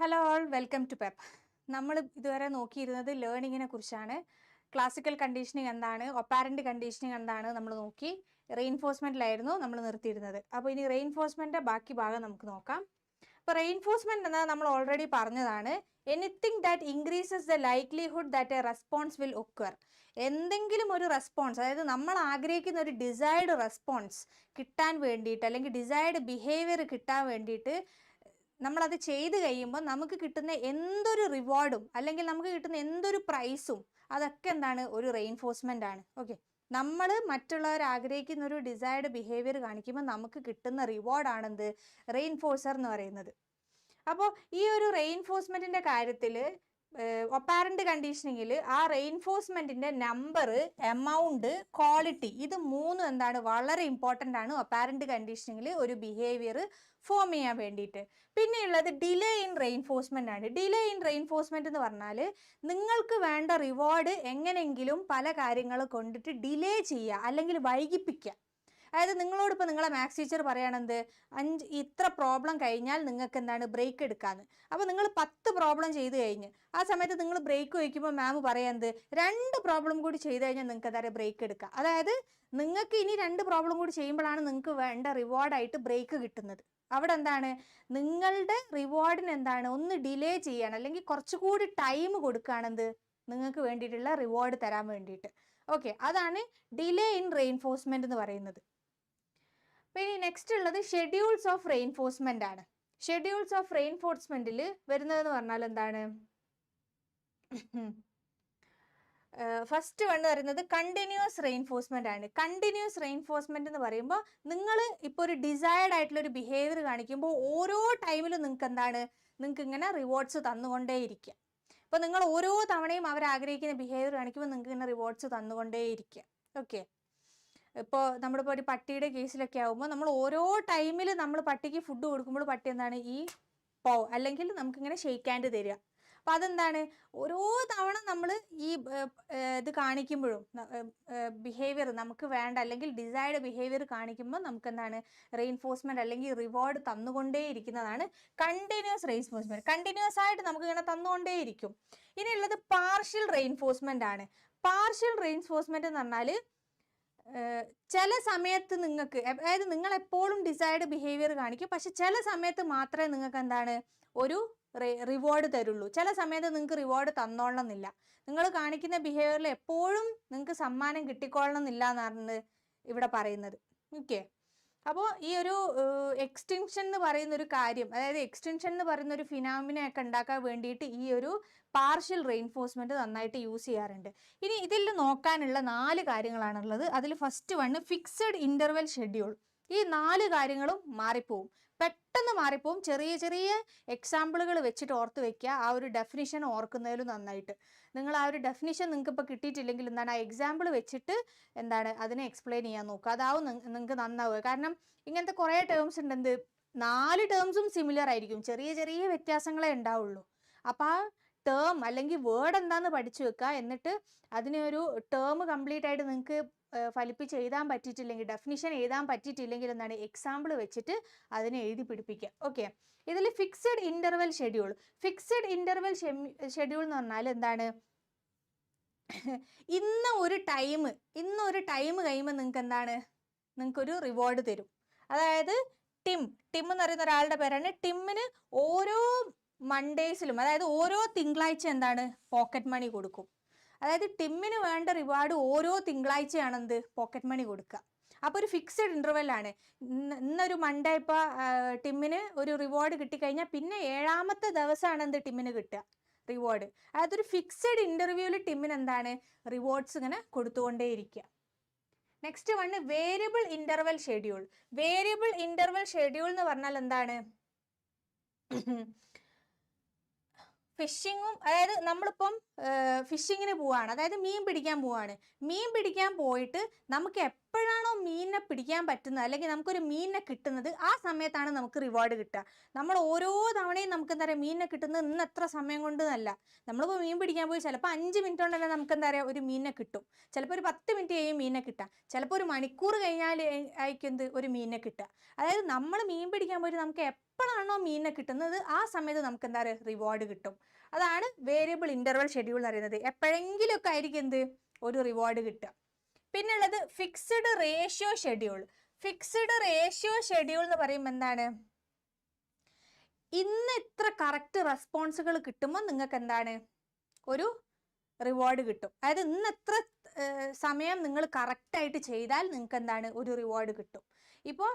Hello all, welcome to pep. നമ്മൾ ഇതുവരെ നോക്കിയിരുന്നത് ലേണിങ്ങിനെ കുറിച്ചാണ്. ക്ലാസിക്കൽ കണ്ടീഷനിങ് എന്താണ്, ഒപ്പാരൻ്റ് കണ്ടീഷനിങ് എന്താണ് നമ്മൾ നോക്കി. റെയിൻഫോഴ്സ്മെൻറ്റിലായിരുന്നു നമ്മൾ നിർത്തിയിരുന്നത്. അപ്പോൾ ഇനി റെയിൻഫോഴ്സ്മെൻറ്റിൻ്റെ ബാക്കി ഭാഗം നമുക്ക് നോക്കാം. അപ്പോൾ റെയിൻഫോഴ്സ്മെൻറ്റ് എന്നാൽ നമ്മൾ ഓൾറെഡി പറഞ്ഞതാണ്. Anything that increases the likelihood that A response will occur. എന്തെങ്കിലും ഒരു റെസ്പോൺസ്, അതായത് നമ്മൾ ആഗ്രഹിക്കുന്ന ഒരു ഡിസൈർഡ് റെസ്പോൺസ് കിട്ടാൻ വേണ്ടിയിട്ട്, അല്ലെങ്കിൽ ഡിസൈർഡ് ബിഹേവിയർ കിട്ടാൻ വേണ്ടിയിട്ട് നമ്മളത് ചെയ്ത് കഴിയുമ്പോൾ നമുക്ക് കിട്ടുന്ന എന്തൊരു റിവാർഡും അല്ലെങ്കിൽ നമുക്ക് കിട്ടുന്ന എന്തൊരു പ്രൈസും അതൊക്കെ എന്താണ്, ഒരു റെയിൻഫോഴ്സ്മെൻ്റ് ആണ്. ഓക്കെ, നമ്മൾ മറ്റുള്ളവർ ആഗ്രഹിക്കുന്ന ഒരു ഡിസൈർഡ് ബിഹേവിയർ കാണിക്കുമ്പോൾ നമുക്ക് കിട്ടുന്ന റിവാർഡാണെന്ത്, റെയിൻഫോഴ്സർ എന്ന് പറയുന്നത്. അപ്പോൾ ഈ ഒരു റെയിൻഫോഴ്സ്മെൻറ്റിൻ്റെ കാര്യത്തിൽ ഒപ്പാരൻ്റ് കണ്ടീഷനിങ്ങിൽ ആ റെയിൻഫോഴ്സ്മെൻറ്റിൻ്റെ നമ്പർ, എമൗണ്ട്, ക്വാളിറ്റി, ഇത് മൂന്നും എന്താണ്, വളരെ ഇമ്പോർട്ടൻ്റ് ആണ് ഒപ്പാരൻ്റ് കണ്ടീഷനിങ്ങിൽ ഒരു ബിഹേവിയർ ഫോം ചെയ്യാൻ വേണ്ടിയിട്ട്. പിന്നെയുള്ളത് ഡിലേ ഇൻ റെയിൻഫോഴ്സ്മെൻ്റ് ആണ്. ഡിലേ ഇൻ റെയിൻഫോഴ്സ്മെൻറ്റ് എന്ന് പറഞ്ഞാൽ നിങ്ങൾക്ക് വേണ്ട റിവാർഡ് എങ്ങനെയെങ്കിലും പല കാര്യങ്ങൾ കൊണ്ടിട്ട് ഡിലേ ചെയ്യുക അല്ലെങ്കിൽ വൈകിപ്പിക്കുക. അതായത് നിങ്ങളോടിപ്പോൾ നിങ്ങളെ മാത്സ് ടീച്ചർ പറയുകയാണെന്ത്, ഇത്ര പ്രോബ്ലം കഴിഞ്ഞാൽ നിങ്ങൾക്ക് എന്താണ് ബ്രേക്ക് എടുക്കാമെന്ന്. അപ്പോൾ നിങ്ങൾ 10 പ്രോബ്ലം ചെയ്ത് കഴിഞ്ഞ് ആ സമയത്ത് നിങ്ങൾ ബ്രേക്ക് വയ്ക്കുമ്പോൾ മാം പറയാമെന്ത്, 2 പ്രോബ്ലം കൂടി ചെയ്ത് കഴിഞ്ഞാൽ നിങ്ങൾക്ക് എന്താ ബ്രേക്ക് എടുക്കുക. അതായത് നിങ്ങൾക്ക് ഇനി 2 പ്രോബ്ലം കൂടി ചെയ്യുമ്പോഴാണ് നിങ്ങൾക്ക് വേണ്ട റിവാർഡായിട്ട് ബ്രേക്ക് കിട്ടുന്നത്. അവിടെ എന്താണ്, നിങ്ങളുടെ റിവാർഡിന് എന്താണ് ഒന്ന് ഡിലേ ചെയ്യണം, അല്ലെങ്കിൽ കുറച്ചുകൂടി ടൈം കൊടുക്കുകയാണെന്ത് നിങ്ങൾക്ക് വേണ്ടിയിട്ടുള്ള റിവാർഡ് തരാൻ വേണ്ടിയിട്ട്. ഓക്കെ, അതാണ് ഡിലേ ഇൻ റെയിൻഫോഴ്സ്മെൻറ്റ് എന്ന് പറയുന്നത്. പിന്നെ നെക്സ്റ്റ് ഉള്ളത് ഷെഡ്യൂൾസ് ഓഫ് റെയിൻഫോഴ്സ്മെൻ്റ് ആണ്. ഷെഡ്യൂൾസ് ഓഫ് റെയിൻഫോഴ്സ്മെൻറ്റിൽ വരുന്നതെന്ന് പറഞ്ഞാൽ എന്താണ്, ഫസ്റ്റ് വൺ പറയുന്നത് കണ്ടിന്യൂസ് റെയിൻഫോഴ്സ്മെൻ്റ് ആണ്. കണ്ടിന്യൂസ് റെയിൻഫോഴ്സ്മെൻ്റ് എന്ന് പറയുമ്പോൾ നിങ്ങൾ ഇപ്പോൾ ഒരു ഡിസൈർഡ് ആയിട്ടുള്ള ഒരു ബിഹേവിയർ കാണിക്കുമ്പോൾ ഓരോ ടൈമിലും നിങ്ങൾക്ക് എന്താണ്, നിങ്ങൾക്ക് ഇങ്ങനെ റിവാർഡ്സ് തന്നുകൊണ്ടേയിരിക്കുക. ഇപ്പോൾ നിങ്ങൾ ഓരോ തവണയും അവർ ആഗ്രഹിക്കുന്ന ബിഹേവിയർ കാണിക്കുമ്പോൾ നിങ്ങൾക്ക് ഇങ്ങനെ റിവാർഡ്സ് തന്നുകൊണ്ടേയിരിക്കുക. ഓക്കെ, ഇപ്പോൾ നമ്മളിപ്പോൾ ഒരു പട്ടിയുടെ കേസിലൊക്കെ ആകുമ്പോൾ നമ്മൾ ഓരോ ടൈമിൽ നമ്മൾ പട്ടിക്ക് ഫുഡ് കൊടുക്കുമ്പോൾ പട്ടി എന്താണ് അല്ലെങ്കിൽ നമുക്കിങ്ങനെ ഷെയ്ക്ക് ഹാൻഡ് തരിക. അപ്പം അതെന്താണ്, ഓരോ തവണ നമ്മൾ ഈ ഇത് കാണിക്കുമ്പോഴും ബിഹേവിയർ നമുക്ക് വേണ്ട അല്ലെങ്കിൽ ഡിസൈർഡ് ബിഹേവിയർ കാണിക്കുമ്പോൾ നമുക്ക് എന്താണ്, റെയിൻഫോഴ്സ്മെൻറ്റ് അല്ലെങ്കിൽ റിവാർഡ് തന്നുകൊണ്ടേയിരിക്കുന്നതാണ് കണ്ടിന്യൂസ് റെയിൻഫോഴ്സ്മെൻറ്റ്. കണ്ടിന്യൂസ് ആയിട്ട് നമുക്ക് ഇങ്ങനെ തന്നുകൊണ്ടേയിരിക്കും. ഇനിയുള്ളത് പാർഷ്യൽ റെയിൻഫോഴ്സ്മെൻ്റ് ആണ്. പാർഷ്യൽ റെയിൻഫോഴ്സ്മെൻറ്റ് എന്ന് പറഞ്ഞാൽ ചില സമയത്ത് നിങ്ങൾക്ക്, അതായത് നിങ്ങൾ എപ്പോഴും ഡിസൈർഡ് ബിഹേവിയർ കാണിക്കും, പക്ഷെ ചില സമയത്ത് മാത്രമേ നിങ്ങൾക്ക് എന്താണ് ഒരു റിവാർഡ് തരുള്ളൂ. ചില സമയത്ത് നിങ്ങൾക്ക് റിവാർഡ് തന്നോളണം എന്നില്ല. നിങ്ങൾ കാണിക്കുന്ന ബിഹേവിയറിൽ എപ്പോഴും നിങ്ങൾക്ക് സമ്മാനം കിട്ടിക്കൊള്ളണം എന്നില്ല എന്നാണ് ഇവിടെ പറയുന്നത്. ഓക്കെ, അപ്പോൾ ഈ ഒരു എക്സ്റ്റൻഷൻ എന്ന് പറയുന്ന ഒരു കാര്യം, അതായത് എക്സ്റ്റൻഷൻ എന്ന് പറയുന്ന ഒരു ഫിനോമിനയൊക്കെ ഉണ്ടാക്കാൻ വേണ്ടിയിട്ട് ഈ ഒരു പാർഷ്യൽ റെയിൻഫോഴ്സ്മെൻറ്റ് നന്നായിട്ട് യൂസ് ചെയ്യാറുണ്ട്. ഇനി ഇതിൽ നോക്കാനുള്ള 4 കാര്യങ്ങളാണുള്ളത്. അതിൽ first one fixed interval schedule. ഈ 4 കാര്യങ്ങളും മാറിപ്പോവും, പെട്ടെന്ന് മാറിപ്പോവും. ചെറിയ ചെറിയ എക്സാമ്പിളുകൾ വെച്ചിട്ട് ഓർത്ത് വെക്കുക. ആ ഒരു ഡെഫിനിഷൻ ഓർക്കുന്നതിലും നന്നായിട്ട്. നിങ്ങൾ ആ ഒരു ഡെഫിനിഷൻ നിങ്ങൾക്ക് ഇപ്പോൾ കിട്ടിയിട്ടില്ലെങ്കിൽ എന്താണ്, ആ എക്സാമ്പിൾ വെച്ചിട്ട് എന്താണ് അതിനെ എക്സ്പ്ലെയിൻ ചെയ്യാൻ നോക്കുക. അതാവും നിങ്ങൾക്ക് നന്നാവുക. കാരണം ഇങ്ങനത്തെ കുറേ ടേംസ് ഉണ്ട്, എന്ത് 4 ടേംസും സിമിലർ ആയിരിക്കും, ചെറിയ ചെറിയ വ്യത്യാസങ്ങളേ ഉണ്ടാവുള്ളൂ. അപ്പോൾ ആ ടേം അല്ലെങ്കിൽ വേർഡ് എന്താണെന്ന് പഠിച്ചു വെക്കുക. എന്നിട്ട് അതിനെ ഒരു ടേം കംപ്ലീറ്റ് ആയിട്ട് നിങ്ങൾക്ക് ഫലിപ്പിച്ച് എഴുതാൻ പറ്റിയിട്ടില്ലെങ്കിൽ, ഡെഫിനിഷൻ എഴുതാൻ പറ്റിയിട്ടില്ലെങ്കിൽ എന്താണ്, എക്സാമ്പിൾ വെച്ചിട്ട് അതിനെ എഴുതി പിടിപ്പിക്കുക. ഓക്കെ, ഇതിൽ fixed interval schedule. Fixed interval schedule എന്ന് പറഞ്ഞാൽ എന്താണ്, ഇന്നൊരു ടൈം കഴിയുമ്പോൾ നിങ്ങൾക്ക് എന്താണ്, നിങ്ങൾക്കൊരു റിവാർഡ് തരും. അതായത് ടിം എന്ന് പറയുന്ന ഒരാളുടെ പേരാണ്. ടിമ്മിന് ഓരോ മൺഡേസിലും, അതായത് ഓരോ തിങ്കളാഴ്ച എന്താണ്, പോക്കറ്റ് മണി കൊടുക്കും. അതായത് ടിമ്മിന് വേണ്ട റിവാർഡ് ഓരോ തിങ്കളാഴ്ചയാണെന്ത്, പോക്കറ്റ് മണി കൊടുക്കുക. അപ്പോൾ ഒരു ഫിക്സഡ് ഇൻ്റർവെല്ലാണ്. ഇന്നൊരു മൺഡേ ഇപ്പോൾ ടിമ്മിന് ഒരു റിവാർഡ് കിട്ടിക്കഴിഞ്ഞാൽ പിന്നെ 7ാമത്തെ ദിവസമാണ് എന്ത് ടിമ്മിന് കിട്ടുക റിവാർഡ്. അതായത് ഒരു ഫിക്സഡ് ഇൻ്റർവ്യൂവിൽ ടിമ്മിന് എന്താണ്, റിവാർഡ്സ് ഇങ്ങനെ കൊടുത്തുകൊണ്ടേയിരിക്കുക. Next one variable interval schedule. Variable interval schedule എന്ന് പറഞ്ഞാൽ എന്താണ്, ഫിഷിങ്ങും, അതായത് നമ്മളിപ്പം ഫിഷിങ്ങിന് പോവാണ്, അതായത് മീൻ പിടിക്കാൻ പോവാണ്. മീൻ പിടിക്കാൻ പോയിട്ട് നമുക്ക് എപ്പോഴാണോ മീനിനെ പിടിക്കാൻ പറ്റുന്നത് അല്ലെങ്കിൽ നമുക്കൊരു മീനിനെ കിട്ടുന്നത് ആ സമയത്താണ് നമുക്ക് റിവാർഡ് കിട്ടുക. നമ്മൾ ഓരോ തവണയും നമുക്ക് എന്താ പറയുക, മീനിനെ കിട്ടുന്നത് ഇന്ന് എത്ര സമയം കൊണ്ട് എന്നല്ല. നമ്മളിപ്പോൾ മീൻ പിടിക്കാൻ പോയി ചിലപ്പോൾ 5 മിനിറ്റ് കൊണ്ടല്ലേ നമുക്ക് എന്താ പറയുക ഒരു മീനിനെ കിട്ടും, ചിലപ്പോൾ ഒരു 10 മിനിറ്റ് കഴിയും മീനിനെ കിട്ടുക, ചിലപ്പോൾ ഒരു മണിക്കൂർ കഴിഞ്ഞാൽ ആയിരിക്കും എന്ത് ഒരു മീനിനെ കിട്ടുക. അതായത് നമ്മൾ മീൻ പിടിക്കാൻ പോയിട്ട് നമുക്ക് എപ്പോഴാണോ മീനിനെ കിട്ടുന്നത് ആ സമയത്ത് നമുക്ക് എന്താ പറയുക റിവാർഡ് കിട്ടും. അതാണ് വേരിയബിൾ ഇന്റർവൽ ഷെഡ്യൂൾ എന്ന് പറയുന്നത്. എപ്പോഴെങ്കിലുമൊക്കെ ആയിരിക്കും എന്ത് ഒരു റിവാർഡ് കിട്ടുക. പിന്നെ ഉള്ളത് fixed ratio schedule. Fixed ratio schedule എന്ന് പറയുമ്പോൾ എന്താണ്, ഇന്ന് ഇത്ര കറക്റ്റ് റെസ്പോൺസുകൾ കിട്ടുമ്പോൾ നിങ്ങൾക്ക് എന്താണ് ഒരു റിവാർഡ് കിട്ടും. അതായത് ഇന്ന് എത്ര സമയം നിങ്ങൾ കറക്റ്റായിട്ട് ചെയ്താൽ നിങ്ങൾക്ക് എന്താണ് ഒരു റിവാർഡ് കിട്ടും. ഇപ്പോൾ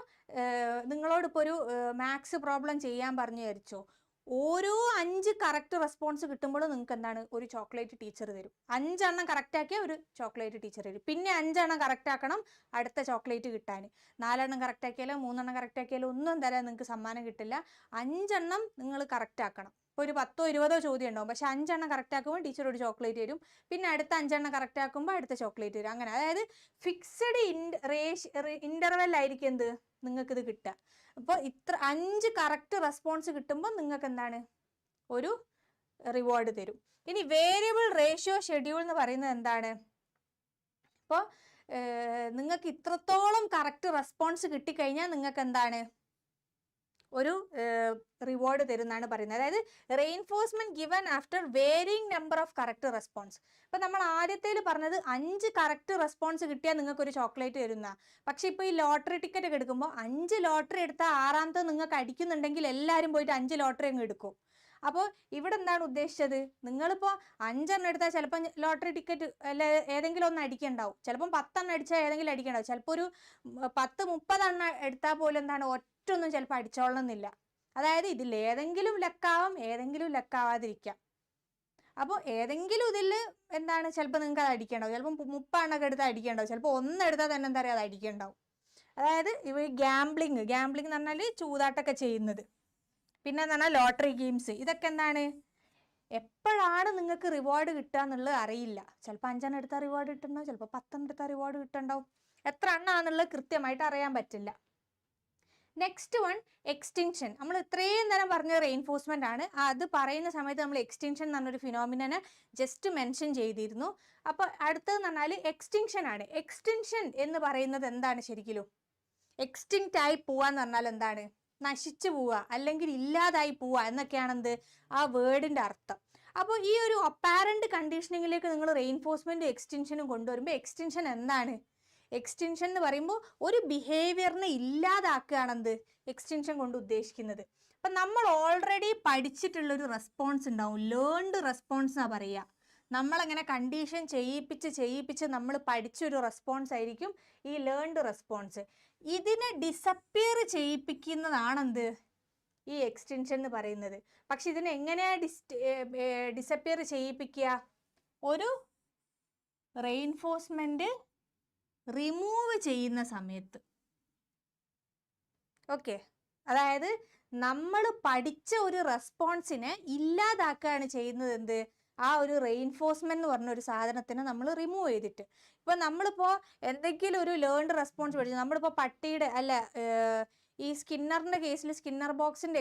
നിങ്ങളോടിപ്പോൾ ഒരു മാത്സ് പ്രോബ്ലം ചെയ്യാൻ പറഞ്ഞു വിചാരിച്ചോ, ഓരോ 5 കറക്റ്റ് റെസ്പോൺസ് കിട്ടുമ്പോഴും നിങ്ങൾക്ക് എന്താണ് ഒരു ചോക്ലേറ്റ് ടീച്ചർ തരും. 5 എണ്ണം കറക്റ്റ് ആക്കിയാൽ ഒരു ചോക്ലേറ്റ് ടീച്ചർ തരും. പിന്നെ 5 എണ്ണം കറക്റ്റ് ആക്കണം അടുത്ത ചോക്ലേറ്റ് കിട്ടാൻ. 4 എണ്ണം കറക്റ്റ് ആക്കിയാലോ 3 എണ്ണം കറക്റ്റ് ആക്കിയാലോ ഒന്നും തരാൻ നിങ്ങൾക്ക് സമ്മാനം കിട്ടില്ല. 5 എണ്ണം നിങ്ങൾ കറക്റ്റ് ആക്കണം. ഇപ്പോൾ ഒരു 10ഓ 20ഓ ചോദ്യം ഉണ്ടാവും, പക്ഷെ 5 എണ്ണം കറക്റ്റ് ആക്കുമ്പോൾ ടീച്ചർ ഒരു ചോക്ലേറ്റ് തരും. പിന്നെ അടുത്ത 5 എണ്ണം കറക്റ്റ് ആക്കുമ്പോൾ അടുത്ത ചോക്ലേറ്റ് തരും. അങ്ങനെ അതായത് ഫിക്സഡ് ഇന്റർവെൽ ആയിരിക്കും എന്ത് നിങ്ങൾക്കിത് കിട്ടുക. അപ്പോൾ ഇത്ര 5 കറക്റ്റ് റെസ്പോൺസ് കിട്ടുമ്പോൾ നിങ്ങൾക്ക് എന്താണ് ഒരു റിവാർഡ് തരും. ഇനി വേരിയബിൾ റേഷ്യോ ഷെഡ്യൂൾ എന്ന് പറയുന്നത് എന്താണ്, ഇപ്പോൾ നിങ്ങൾക്ക് ഇത്രത്തോളം കറക്റ്റ് റെസ്പോൺസ് കിട്ടിക്കഴിഞ്ഞാൽ നിങ്ങൾക്ക് എന്താണ് ഒരു റിവാർഡ് തരുന്നതാണ് പറയുന്നത്. അതായത് reinforcement given after varying number of correct response. ഇപ്പൊ നമ്മൾ ആദ്യത്തേൽ പറഞ്ഞത് 5 കറക്റ്റ് റെസ്പോൺസ് കിട്ടിയാൽ നിങ്ങൾക്ക് ഒരു ചോക്ലേറ്റ് തരുന്ന. പക്ഷെ ഇപ്പോൾ ഈ ലോട്ടറി ടിക്കറ്റ് ഒക്കെ എടുക്കുമ്പോൾ 5 ലോട്ടറി എടുത്താൽ 6ാമത്തെ നിങ്ങൾക്ക് അടിക്കുന്നുണ്ടെങ്കിൽ എല്ലാവരും പോയിട്ട് 5 ലോട്ടറി അങ്ങ് എടുക്കും. അപ്പോൾ ഇവിടെ എന്താണ് ഉദ്ദേശിച്ചത്, നിങ്ങളിപ്പോൾ 5 എണ്ണം എടുത്താൽ ചിലപ്പോൾ ലോട്ടറി ടിക്കറ്റ് അല്ല ഏതെങ്കിലും ഒന്ന് അടിക്കണ്ടാവും, ചിലപ്പം 10 എണ്ണം അടിച്ചാൽ ഏതെങ്കിലും അടിക്കണ്ടാവും, ചിലപ്പോൾ ഒരു 10-30 എണ്ണം എടുത്താൽ പോലും എന്താണ് ഒറ്റൊന്നും ചിലപ്പോൾ അടിച്ചോളണമെന്നില്ല. അതായത് ഇതിൽ ഏതെങ്കിലും ലക്കാവാം, ഏതെങ്കിലും ലക്കാവാതിരിക്കാം. അപ്പോൾ ഏതെങ്കിലും ഇതിൽ എന്താണ് ചിലപ്പോൾ നിങ്ങൾക്ക് അത് അടിക്കണ്ടാവും, ചിലപ്പോൾ 30 എണ്ണൊക്കെ എടുത്താൽ അടിക്കണ്ടാവും, ചിലപ്പോൾ 1 എടുത്താൽ തന്നെ എന്താ പറയുക അത് അടിക്കണ്ടാവും. അതായത് ഇവ ഗ്യാംബ്ലിങ് എന്ന് പറഞ്ഞാൽ ചൂതാട്ടൊക്കെ ചെയ്യുന്നത്. പിന്നെ എന്ന് പറഞ്ഞാൽ ലോട്ടറി ഗെയിംസ്, ഇതൊക്കെ എന്താണ് എപ്പോഴാണ് നിങ്ങൾക്ക് റിവാർഡ് കിട്ടുക എന്നുള്ളത് അറിയില്ല. ചിലപ്പോൾ 5 എണ്ണം എടുത്താൽ റിവാർഡ് കിട്ടുന്നുണ്ടാവും, ചിലപ്പോൾ 10 എണ്ണം എടുത്താൽ റിവാർഡ് കിട്ടുന്നുണ്ടാവും. എത്ര എണ്ണാന്നുള്ളത് കൃത്യമായിട്ട് അറിയാൻ പറ്റില്ല. Next one extinction. നമ്മൾ ഇത്രയും നേരം പറഞ്ഞ റെയിൻഫോഴ്സ്മെന്റ് ആണ്. അത് പറയുന്ന സമയത്ത് നമ്മൾ എക്സ്റ്റിങ്ഷൻ എന്ന് പറഞ്ഞൊരു ഫിനോമിനനെ ജസ്റ്റ് മെൻഷൻ ചെയ്തിരുന്നു. അപ്പോൾ അടുത്തതെന്ന് പറഞ്ഞാൽ എക്സ്റ്റിങ്ഷൻ ആണ്. എക്സ്റ്റിങ്ഷൻ എന്ന് പറയുന്നത് എന്താണ് ശരിക്കും, എക്സ്റ്റിങ്റ്റ് ആയി പോവാന്ന് പറഞ്ഞാൽ എന്താണ്, നശിച്ചു പോവുക അല്ലെങ്കിൽ ഇല്ലാതായി പോവുക എന്നൊക്കെയാണ് എന്ത് ആ വേർഡിന്റെ അർത്ഥം. അപ്പോൾ ഈ ഒരു അപ്പാരന്റ് കണ്ടീഷനിങ്ങിലേക്ക് നിങ്ങൾ റെയിൻഫോഴ്സ്മെന്റും എക്സ്റ്റിങ്ഷനും കൊണ്ടുവരുമ്പോൾ എക്സ്റ്റിങ്ഷൻ എന്താണ്, എക്സ്റ്റിങ്ഷൻ എന്ന് പറയുമ്പോൾ ഒരു ബിഹേവിയറിനെ ഇല്ലാതാക്കുകയാണെന്ത് എക്സ്റ്റിങ്ഷൻ കൊണ്ട് ഉദ്ദേശിക്കുന്നത്. അപ്പം നമ്മൾ ഓൾറെഡി പഠിച്ചിട്ടുള്ളൊരു റെസ്പോൺസ് ഉണ്ടാവും, ലേൺഡ് റെസ്പോൺസ് എന്നാണ് പറയുക. നമ്മളങ്ങനെ കണ്ടീഷൻ ചെയ്യിപ്പിച്ച് നമ്മൾ പഠിച്ചൊരു റെസ്പോൺസ് ആയിരിക്കും ഈ ലേൺഡ് റെസ്പോൺസ്. ഇതിനെ ഡിസപ്പിയർ ചെയ്യിപ്പിക്കുന്നതാണെന്ത് ഈ എക്സ്റ്റൻഷൻ എന്ന് പറയുന്നത്. പക്ഷെ ഇതിനെ എങ്ങനെയാണ് ഡിസപ്പിയർ ചെയ്യിപ്പിക്കുക, ഒരു റെയിൻഫോഴ്സ്മെന്റ് റിമൂവ് ചെയ്യുന്ന സമയത്ത്. ഓക്കെ, അതായത് നമ്മൾ പഠിച്ച ഒരു റെസ്പോൺസിനെ ഇല്ലാതാക്കുകയാണ് ചെയ്യുന്നത് എന്ത്, ആ ഒരു റെയിൻഫോഴ്സ്മെന്റ് എന്ന് പറഞ്ഞ ഒരു സാധനത്തിനെ നമ്മൾ റിമൂവ് ചെയ്തിട്ട്. ഇപ്പൊ നമ്മളിപ്പോൾ എന്തെങ്കിലും ഒരു ലേൺഡ് റെസ്പോൺസ് പഠിച്ചു, നമ്മളിപ്പോൾ പട്ടിയുടെ അല്ല ഈ സ്കിന്നറിന്റെ കേസിൽ സ്കിന്നർ ബോക്സിന്റെ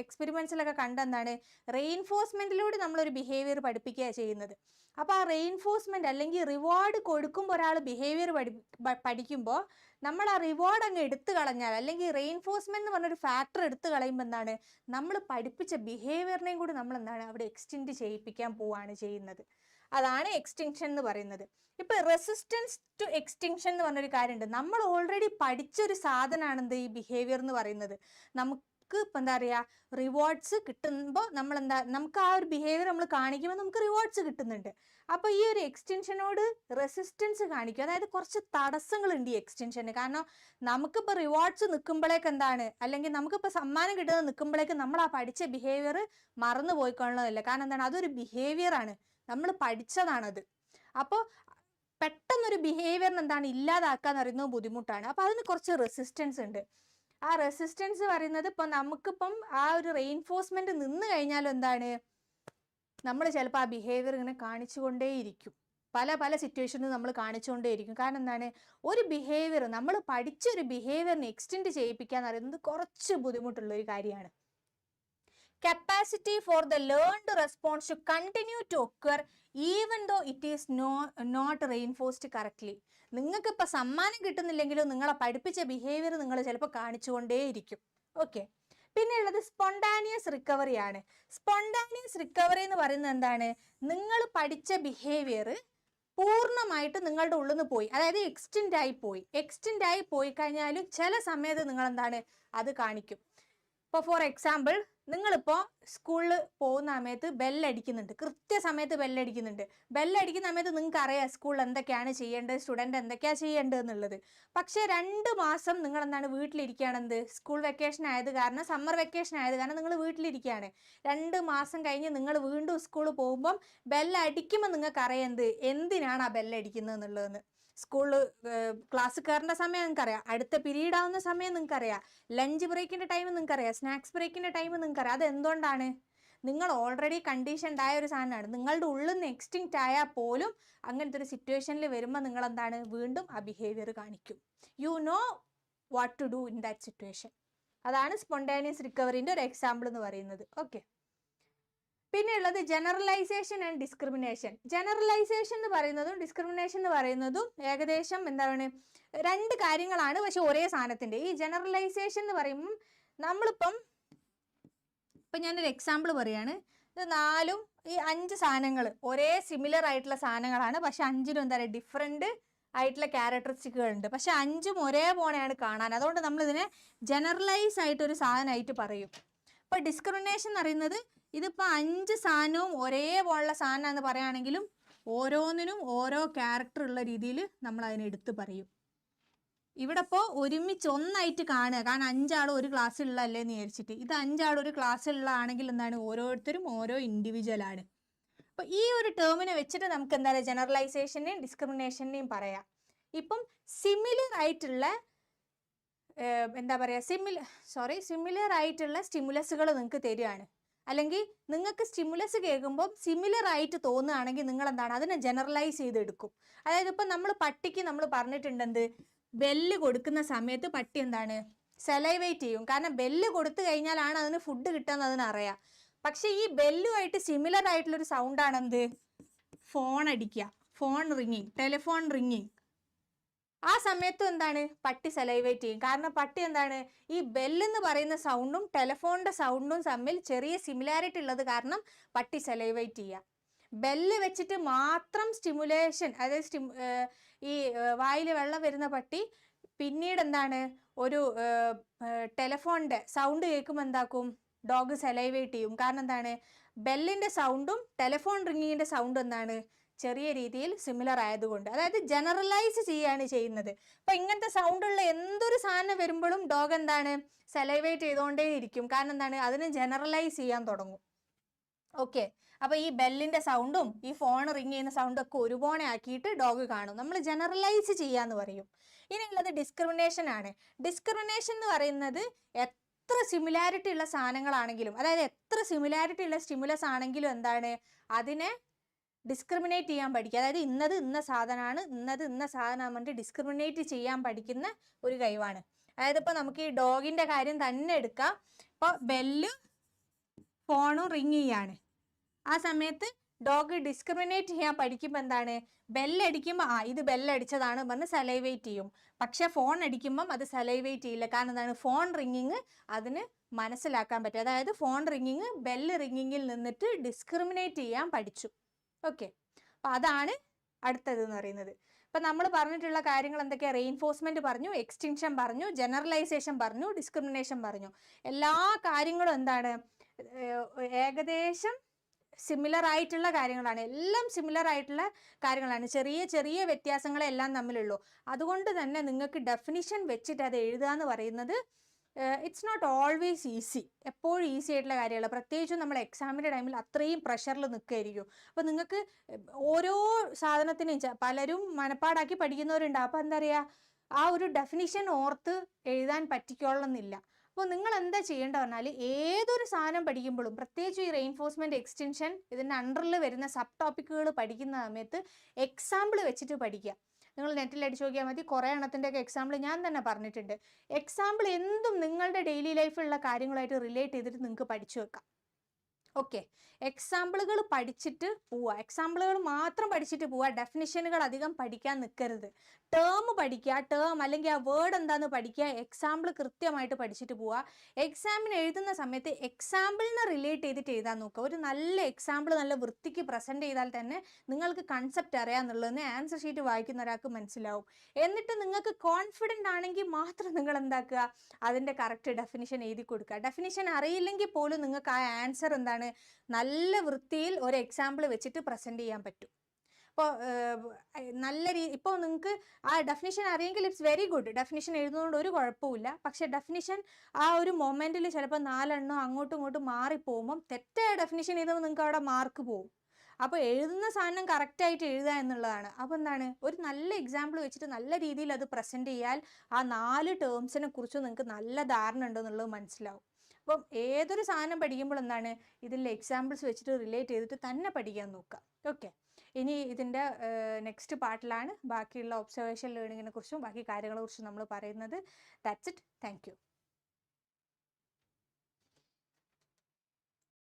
എക്സ്പെരിമെന്റ്സിലൊക്കെ കണ്ടെന്താണ് റെയിൻഫോഴ്സ്മെന്റിലൂടെ നമ്മളൊരു ബിഹേവിയർ പഠിപ്പിക്കുക ചെയ്യുന്നത്. അപ്പോൾ ആ റെയിൻഫോഴ്സ്മെന്റ് അല്ലെങ്കിൽ റിവാർഡ് കൊടുക്കുമ്പോൾ ഒരാൾ ബിഹേവിയർ പഠിക്കുമ്പോൾ നമ്മൾ ആ റിവാർഡ് അങ്ങ് എടുത്തു കളഞ്ഞാൽ, അല്ലെങ്കിൽ റെയിൻഫോഴ്സ്മെന്റ് എന്ന് പറഞ്ഞൊരു ഫാക്ടർ എടുത്തു കളയുമ്പോൾ എന്താണ് നമ്മൾ പഠിപ്പിച്ച ബിഹേവിയറിനെയും കൂടി നമ്മൾ എന്താണ് അവിടെ എക്സ്റ്റെൻഡ് ചെയ്യിപ്പിക്കാൻ പോവുകയാണ് ചെയ്യുന്നത്. അതാണ് എക്സ്റ്റിങ്ഷൻ എന്ന് പറയുന്നത്. ഇപ്പൊ റെസിസ്റ്റൻസ് ടു എക്സ്റ്റിങ്ഷൻ എന്ന് പറഞ്ഞൊരു കാര്യമുണ്ട്. നമ്മൾ ഓൾറെഡി പഠിച്ചൊരു സാധനമാണ് എന്ത് ഈ ബിഹേവിയർ എന്ന് പറയുന്നത്. നമുക്ക് ഇപ്പം എന്താ പറയുക റിവാർഡ്സ് കിട്ടുമ്പോൾ നമ്മൾ എന്താ നമുക്ക് ആ ഒരു ബിഹേവിയർ നമ്മൾ കാണിക്കുമ്പോൾ നമുക്ക് റിവാർഡ്സ് കിട്ടുന്നുണ്ട്. അപ്പോൾ ഈ ഒരു എക്സ്റ്റൻഷനോട് റെസിസ്റ്റൻസ് കാണിക്കും, അതായത് കുറച്ച് തടസ്സങ്ങളുണ്ട് ഈ എക്സ്റ്റൻഷന്. കാരണം നമുക്കിപ്പോൾ റിവാർഡ്സ് നിൽക്കുമ്പോഴേക്ക് എന്താണ്, അല്ലെങ്കിൽ നമുക്കിപ്പോൾ സമ്മാനം കിട്ടുന്നത് നിൽക്കുമ്പോഴേക്ക് നമ്മൾ ആ പഠിച്ച ബിഹേവിയർ മറന്നു പോയിക്കൊള്ളണമെന്നില്ല. കാരണം എന്താണ്, അതൊരു ബിഹേവിയർ ആണ്, നമ്മൾ പഠിച്ചതാണത്. അപ്പോൾ പെട്ടെന്നൊരു ബിഹേവിയറിന് എന്താണ് ഇല്ലാതാക്കാന്ന് പറയുന്നത് ബുദ്ധിമുട്ടാണ്. അപ്പോൾ അതിന് കുറച്ച് റെസിസ്റ്റൻസ് ഉണ്ട്. ആ റെസിസ്റ്റൻസ് പറയുന്നത് ഇപ്പം നമുക്കിപ്പം ആ ഒരു റെയിൻഫോഴ്സ്മെന്റ് നിന്ന് കഴിഞ്ഞാലും എന്താണ് നമ്മൾ ചിലപ്പോൾ ആ ബിഹേവിയർ ഇങ്ങനെ കാണിച്ചുകൊണ്ടേയിരിക്കും, പല സിറ്റുവേഷനിൽ നമ്മൾ കാണിച്ചുകൊണ്ടേയിരിക്കും. കാരണം എന്താണ്, ഒരു ബിഹേവിയർ നമ്മൾ പഠിച്ചൊരു ബിഹേവിയറിനെ എക്സ്റ്റെൻഡ് ചെയ്യിപ്പിക്കുക എന്ന് പറയുന്നത് കുറച്ച് ബുദ്ധിമുട്ടുള്ള ഒരു കാര്യമാണ്. capacity for the learned response to continue to occur even though it is not reinforced correctly. നിങ്ങൾക്ക് ഇപ്പം സമ്മാനം കിട്ടുന്നില്ലെങ്കിലും നിങ്ങളെ പഠിപ്പിച്ച ബിഹേവിയർ നിങ്ങൾ ചിലപ്പോൾ കാണിച്ചുകൊണ്ടേയിരിക്കും. ഓക്കെ. പിന്നെ ഉള്ളത് സ്പോണ്ടാനിയസ് റിക്കവറി ആണ്. സ്പോണ്ടാനിയസ് റിക്കവറി എന്ന് പറയുന്നത് എന്താണ്? നിങ്ങൾ പഠിച്ച ബിഹേവിയർ പൂർണ്ണമായിട്ട് നിങ്ങളുടെ ഉള്ളിൽ നിന്ന് പോയി, അതായത് എക്സ്റ്റെൻഡ് ആയി പോയി കഴിഞ്ഞാലും ചില സമയത്ത് നിങ്ങൾ എന്താണ് അത് കാണിക്കും. ഇപ്പോൾ ഫോർ എക്സാമ്പിൾ, നിങ്ങളിപ്പോൾ സ്കൂളിൽ പോകുന്ന സമയത്ത് ബെല്ലടിക്കുന്നുണ്ട്, കൃത്യസമയത്ത് ബെല്ലടിക്കുന്ന സമയത്ത് നിങ്ങൾക്ക് അറിയാം സ്കൂളിൽ എന്തൊക്കെയാണ് ചെയ്യേണ്ടത്, സ്റ്റുഡൻറ്റ് എന്തൊക്കെയാണ് ചെയ്യേണ്ടത് എന്നുള്ളത്. പക്ഷേ 2 മാസം നിങ്ങൾ എന്താണ് വീട്ടിലിരിക്കുകയാണ്. സ്കൂൾ വെക്കേഷൻ ആയത് കാരണം, സമ്മർ വെക്കേഷൻ ആയത് കാരണം നിങ്ങൾ വീട്ടിലിരിക്കുകയാണ്. 2 മാസം കഴിഞ്ഞ് നിങ്ങൾ വീണ്ടും സ്കൂളിൽ പോകുമ്പം ബെല്ലടിക്കുമ്പോൾ നിങ്ങൾക്ക് അറിയാം എന്തിനാണ് ആ ബെല്ലടിക്കുന്നത് എന്നുള്ളതെന്ന്. സ്കൂളിൽ ക്ലാസ് കയറേണ്ട സമയം നിങ്ങൾക്കറിയാം, അടുത്ത പീരീഡ് ആവുന്ന സമയം നിങ്ങൾക്കറിയാം, ലഞ്ച് ബ്രേക്കിൻ്റെ ടൈം നിങ്ങൾക്കറിയാം, സ്നാക്സ് ബ്രേക്കിൻ്റെ ടൈം നിങ്ങൾക്കറിയാം. അത് എന്തുകൊണ്ടാണ്? നിങ്ങൾ ഓൾറെഡി കണ്ടീഷൻഡ് ആയ ഒരു സാധനമാണ്. നിങ്ങളുടെ ഉള്ളിൽ നിന്ന് എക്സ്റ്റിങ്ക്റ്റ് ആയാൽ പോലും അങ്ങനത്തെ ഒരു സിറ്റുവേഷനിൽ വരുമ്പോൾ നിങ്ങൾ എന്താണ് വീണ്ടും ആ ബിഹേവിയർ കാണിക്കും. You know what to do in that situation. അതാണ് സ്പോണ്ടാനിയസ് റിക്കവറിൻ്റെ ഒരു എക്സാമ്പിൾ എന്ന് പറയുന്നത്. ഓക്കെ. പിന്നെ ഉള്ളത് ജനറലൈസേഷൻ ആൻഡ് ഡിസ്ക്രിമിനേഷൻ. ജനറലൈസേഷൻ എന്ന് പറയുന്നതും ഡിസ്ക്രിമിനേഷൻ എന്ന് പറയുന്നതും ഏകദേശം എന്താണ് 2 കാര്യങ്ങളാണ്, പക്ഷെ ഒരേ സാധനത്തിൻ്റെ. ഈ ജനറലൈസേഷൻ എന്ന് പറയുമ്പം നമ്മളിപ്പം ഞാനൊരു എക്സാമ്പിൾ പറയാണ്. ഇത് 4ഉം ഈ 5 സാധനങ്ങൾ ഒരേ സിമിലർ ആയിട്ടുള്ള സാധനങ്ങളാണ്, പക്ഷെ 5നും എന്താ പറയുക ഡിഫറെൻറ്റ് ആയിട്ടുള്ള ക്യാരക്ടറിസ്റ്റിക്കുകളുണ്ട്, പക്ഷെ 5ഉം ഒരേപോലെയാണ് കാണാൻ. അതുകൊണ്ട് നമ്മളിതിനെ ജനറലൈസ് ആയിട്ടൊരു സാധനമായിട്ട് പറയും. ഇപ്പോൾ ഡിസ്ക്രിമിനേഷൻ എന്ന് പറയുന്നത് ഇതിപ്പോൾ 5 സാധനവും ഒരേപോലുള്ള സാധനമാണെന്ന് പറയുകയാണെങ്കിലും ഓരോന്നിനും ഓരോ ക്യാരക്ടർ ഉള്ള രീതിയിൽ നമ്മൾ അതിനെ എടുത്ത് പറയും. ഇവിടെ ഇപ്പോൾ ഒരുമിച്ച് ഒന്നായിട്ട് കാണുക, കാരണം 5 ആളും ഒരു ക്ലാസ്സിലുള്ളതല്ലേ എന്ന് വിചാരിച്ചിട്ട്. ഇത് 5 ആളും ഒരു ക്ലാസ്സിലുള്ളതാണെങ്കിൽ എന്താണ് ഓരോരുത്തരും ഓരോ ഇൻഡിവിജ്വലാണ്. അപ്പോൾ ഈ ഒരു ടേമിനെ വെച്ചിട്ട് നമുക്ക് എന്താ പറയുക ജനറലൈസേഷനെയും ഡിസ്ക്രിമിനേഷനെയും പറയാം. ഇപ്പം സിമിലർ ആയിട്ടുള്ള എന്താ പറയുക സിമിലർ ആയിട്ടുള്ള സ്റ്റിമുലസുകൾ നിങ്ങൾക്ക് തരികയാണ്, അല്ലെങ്കിൽ നിങ്ങൾക്ക് സ്റ്റിമുലസ് കേൾക്കുമ്പോൾ സിമിലർ ആയിട്ട് തോന്നുകയാണെങ്കിൽ നിങ്ങൾ എന്താണ് അതിനെ ജനറലൈസ് ചെയ്തെടുക്കും. അതായത് ഇപ്പം നമ്മൾ പട്ടിക്ക് നമ്മൾ പറഞ്ഞിട്ടുണ്ട് ബെല്ല് കൊടുക്കുന്ന സമയത്ത് പട്ടി എന്താണ് സെലൈവേറ്റ് ചെയ്യും, കാരണം ബെല്ല് കൊടുത്തു കഴിഞ്ഞാലാണ് അതിന് ഫുഡ് കിട്ടുന്നത് അതിനറിയാം. പക്ഷെ ഈ ബെല്ലുമായിട്ട് സിമിലർ ആയിട്ടുള്ളൊരു സൗണ്ടാണ് ഫോൺ അടിക്കുക, ഫോൺ റിങ്ങിങ്, ടെലിഫോൺ റിങ്ങിങ്. ആ സമയത്തും എന്താണ് പട്ടി സെലൈവേറ്റ് ചെയ്യും, കാരണം പട്ടി എന്താണ് ഈ ബെല്ലെന്ന് പറയുന്ന സൗണ്ടും ടെലിഫോണിൻ്റെ സൗണ്ടും തമ്മിൽ ചെറിയ സിമിലാരിറ്റി ഉള്ളത് കാരണം പട്ടി സെലൈവേറ്റ് ചെയ്യുക. ബെല്ല് വെച്ചിട്ട് മാത്രം സ്റ്റിമുലേഷൻ, അതായത് ഈ വായിൽ വെള്ളം വരുന്ന പട്ടി പിന്നീട് എന്താണ് ഒരു ടെലിഫോണിൻ്റെ സൗണ്ട് കേൾക്കുമ്പോൾ എന്താക്കും ഡോഗ് സെലൈവേറ്റ് ചെയ്യും. കാരണം എന്താണ് ബെല്ലിൻ്റെ സൗണ്ടും ടെലിഫോൺ റിങ്ങിങ്ങിൻ്റെ സൗണ്ടും എന്താണ് ചെറിയ രീതിയിൽ സിമിലർ ആയതുകൊണ്ട്, അതായത് ജനറലൈസ് ചെയ്യുകയാണ് ചെയ്യുന്നത്. അപ്പം ഇങ്ങനത്തെ സൗണ്ടുള്ള എന്തൊരു സാധനം വരുമ്പോഴും ഡോഗ് എന്താണ് സെലൈവേറ്റ് ചെയ്തുകൊണ്ടേ ഇരിക്കും, കാരണം എന്താണ് അതിന് ജനറലൈസ് ചെയ്യാൻ തുടങ്ങും. ഓക്കെ. അപ്പോൾ ഈ ബെല്ലിൻ്റെ സൗണ്ടും ഈ ഫോൺ റിങ് ചെയ്യുന്ന സൗണ്ടും ഒക്കെ ഒരുപോലെ ആക്കിയിട്ട് ഡോഗ് കാണും. നമ്മൾ ജനറലൈസ് ചെയ്യാന്ന് പറയും. ഇനിയുള്ളത് ഡിസ്ക്രിമിനേഷൻ ആണ്. ഡിസ്ക്രിമിനേഷൻ എന്ന് പറയുന്നത് എത്ര സിമിലാരിറ്റി ഉള്ള സാധനങ്ങളാണെങ്കിലും, അതായത് എത്ര സിമിലാരിറ്റി ഉള്ള സ്റ്റിമുലസ് ആണെങ്കിലും എന്താണ് അതിനെ ഡിസ്ക്രിമിനേറ്റ് ചെയ്യാൻ പഠിക്കുക. അതായത് ഇന്നത് ഇന്ന സാധനമാണ്, ഇന്ന സാധനം പറഞ്ഞിട്ട് ഡിസ്ക്രിമിനേറ്റ് ചെയ്യാൻ പഠിക്കുന്ന ഒരു കഴിവാണ്. അതായത് ഇപ്പോൾ നമുക്ക് ഈ ഡോഗിൻ്റെ കാര്യം തന്നെ എടുക്കാം. ഇപ്പോൾ ബെല്ല് ഫോണും റിങ് ചെയ്യാണ്, ആ സമയത്ത് ഡോഗ് ഡിസ്ക്രിമിനേറ്റ് ചെയ്യാൻ പഠിക്കുമ്പോൾ എന്താണ് ബെല്ലടിക്കുമ്പോൾ ഇത് ബെല്ലടിച്ചതാണ് പറഞ്ഞ് സെലൈവേറ്റ് ചെയ്യും. പക്ഷെ ഫോൺ അടിക്കുമ്പം അത് സെലൈവേറ്റ് ചെയ്യില്ല, കാരണം എന്താണ് ഫോൺ റിങ്ങിങ് അതിന് മനസ്സിലാക്കാൻ പറ്റും. അതായത് ഫോൺ റിങ്ങിങ് ബെല്ല് റിങ്ങിങ്ങിൽ നിന്നിട്ട് ഡിസ്ക്രിമിനേറ്റ് ചെയ്യാൻ പഠിച്ചു. ഓക്കെ. അപ്പം അതാണ് അടുത്തത് എന്ന് പറയുന്നത്. ഇപ്പം നമ്മൾ പറഞ്ഞിട്ടുള്ള കാര്യങ്ങൾ എന്തൊക്കെയാണ്? റെയിൻഫോഴ്സ്മെൻറ്റ് പറഞ്ഞു, എക്സ്റ്റിങ്ഷൻ പറഞ്ഞു, ജനറലൈസേഷൻ പറഞ്ഞു, ഡിസ്ക്രിമിനേഷൻ പറഞ്ഞു. എല്ലാ കാര്യങ്ങളും എന്താണ് ഏകദേശം സിമിലർ ആയിട്ടുള്ള കാര്യങ്ങളാണ്. എല്ലാം സിമിലർ ആയിട്ടുള്ള കാര്യങ്ങളാണ്, ചെറിയ ചെറിയ വ്യത്യാസങ്ങളെ എല്ലാം തമ്മിലുള്ളൂ. അതുകൊണ്ട് തന്നെ നിങ്ങൾക്ക് ഡെഫിനിഷൻ വെച്ചിട്ട് അത് എഴുതുക എന്ന് പറയുന്നത് ഇറ്റ്സ് നോട്ട് ഓൾവേസ് ഈസി. എപ്പോഴും ഈസി ആയിട്ടുള്ള കാര്യമല്ല, പ്രത്യേകിച്ചും നമ്മൾ എക്സാമിൻ്റെ ടൈമിൽ അത്രയും പ്രഷറിൽ നിൽക്കുകയായിരിക്കും. അപ്പോൾ നിങ്ങൾക്ക് ഓരോ സാധനത്തിനും പലരും മനപ്പാടാക്കി പഠിക്കുന്നവരുണ്ട്. അപ്പോൾ എന്താ പറയുക, ആ ഒരു ഡെഫിനിഷൻ ഓർത്ത് എഴുതാൻ പറ്റിക്കോളണമെന്നില്ല. അപ്പോൾ നിങ്ങൾ എന്താ ചെയ്യേണ്ടത് പറഞ്ഞാൽ ഏതൊരു സാധനം പഠിക്കുമ്പോഴും, പ്രത്യേകിച്ച് ഈ റെയിൻഫോഴ്സ്മെൻറ്റ് എക്സ്റ്റൻഷൻ ഇതിൻ്റെ അണ്ടറിൽ വരുന്ന സബ് ടോപ്പിക്കുകൾ പഠിക്കുന്ന സമയത്ത് എക്സാമ്പിൾ വെച്ചിട്ട് പഠിക്കുക. നിങ്ങൾ നെറ്റിൽ അടിച്ചു നോക്കിയാൽ മതി, കുറേ എണ്ണത്തിൻ്റെയൊക്കെ എക്സാമ്പിൾ ഞാൻ തന്നെ പറഞ്ഞിട്ടുണ്ട്. എക്സാമ്പിൾ എന്തും നിങ്ങളുടെ ഡെയിലി ലൈഫിലുള്ള കാര്യങ്ങളായിട്ട് റിലേറ്റ് ചെയ്തിട്ട് നിങ്ങൾക്ക് പഠിച്ചു വെക്കാം. ഓക്കെ, എക്സാമ്പിളുകൾ പഠിച്ചിട്ട് പോവുക, എക്സാമ്പിളുകൾ മാത്രം പഠിച്ചിട്ട് പോവുക, ഡെഫിനിഷനുകൾ അധികം പഠിക്കാൻ നിൽക്കരുത്. ടേം പഠിക്കുക, ടേം അല്ലെങ്കിൽ ആ വേർഡ് എന്താണെന്ന് പഠിക്കുക, എക്സാമ്പിൾ കൃത്യമായിട്ട് പഠിച്ചിട്ട് പോവുക. എക്സാമിന് എഴുതുന്ന സമയത്ത് എക്സാമ്പിളിനെ റിലേറ്റ് ചെയ്തിട്ട് എഴുതാൻ നോക്കുക. ഒരു നല്ല എക്സാമ്പിൾ നല്ല വൃത്തിക്ക് പ്രസൻറ്റ് ചെയ്താൽ തന്നെ നിങ്ങൾക്ക് കൺസെപ്റ്റ് അറിയാമെന്നുള്ളതെന്ന് ആൻസർ ഷീറ്റ് വായിക്കുന്ന ഒരാൾക്ക് മനസ്സിലാവും. എന്നിട്ട് നിങ്ങൾക്ക് കോൺഫിഡൻ്റ് ആണെങ്കിൽ മാത്രം നിങ്ങൾ എന്താക്കുക, അതിൻ്റെ കറക്റ്റ് ഡെഫിനിഷൻ എഴുതി കൊടുക്കുക. ഡെഫിനിഷൻ അറിയില്ലെങ്കിൽ പോലും നിങ്ങൾക്ക് ആ ആൻസർ എന്താണ് നല്ല വൃത്തിയിൽ ഒരു എക്സാമ്പിൾ വെച്ചിട്ട് പ്രസൻറ്റ് ചെയ്യാൻ പറ്റും. ഇപ്പോൾ നല്ല ഇപ്പോൾ നിങ്ങൾക്ക് ആ ഡെഫിനിഷൻ അറിയെങ്കിൽ ഇറ്റ്സ് വെരി ഗുഡ്, ഡെഫിനിഷൻ എഴുതുന്നതുകൊണ്ട് ഒരു കുഴപ്പമില്ല. പക്ഷേ ഡെഫിനിഷൻ ആ ഒരു മൊമെൻറ്റിൽ ചിലപ്പോൾ 4 എണ്ണം അങ്ങോട്ടും ഇങ്ങോട്ടും മാറിപ്പോകുമ്പം തെറ്റായ ഡെഫിനിഷൻ എഴുതുമ്പോൾ നിങ്ങൾക്ക് അവിടെ മാർക്ക് പോകും. അപ്പോൾ എഴുതുന്ന സാധനം കറക്റ്റായിട്ട് എഴുതുക എന്നുള്ളതാണ്. അപ്പോൾ എന്താണ്, ഒരു നല്ല എക്സാമ്പിൾ വെച്ചിട്ട് നല്ല രീതിയിൽ അത് പ്രസൻറ്റ് ചെയ്യാൻ ആ 4 ടേംസിനെ കുറിച്ച് നിങ്ങൾക്ക് നല്ല ധാരണ ഉണ്ടെന്നുള്ളത് മനസ്സിലാവും. അപ്പം ഏതൊരു സാധനം പഠിക്കുമ്പോൾ എന്താണ്, ഇതിൽ എക്സാമ്പിൾസ് വെച്ചിട്ട് റിലേറ്റ് ചെയ്തിട്ട് തന്നെ പഠിക്കാൻ നോക്കുക. ഓക്കെ, ഇനി ഇതിൻ്റെ നെക്സ്റ്റ് പാർട്ടിലാണ് ബാക്കിയുള്ള ഒബ്സർവേഷൻ ലേണിങ്ങിനെ കുറിച്ചും ബാക്കി കാര്യങ്ങളെ കുറിച്ചും നമ്മൾ പറയുന്നത്. That's it. Thank you.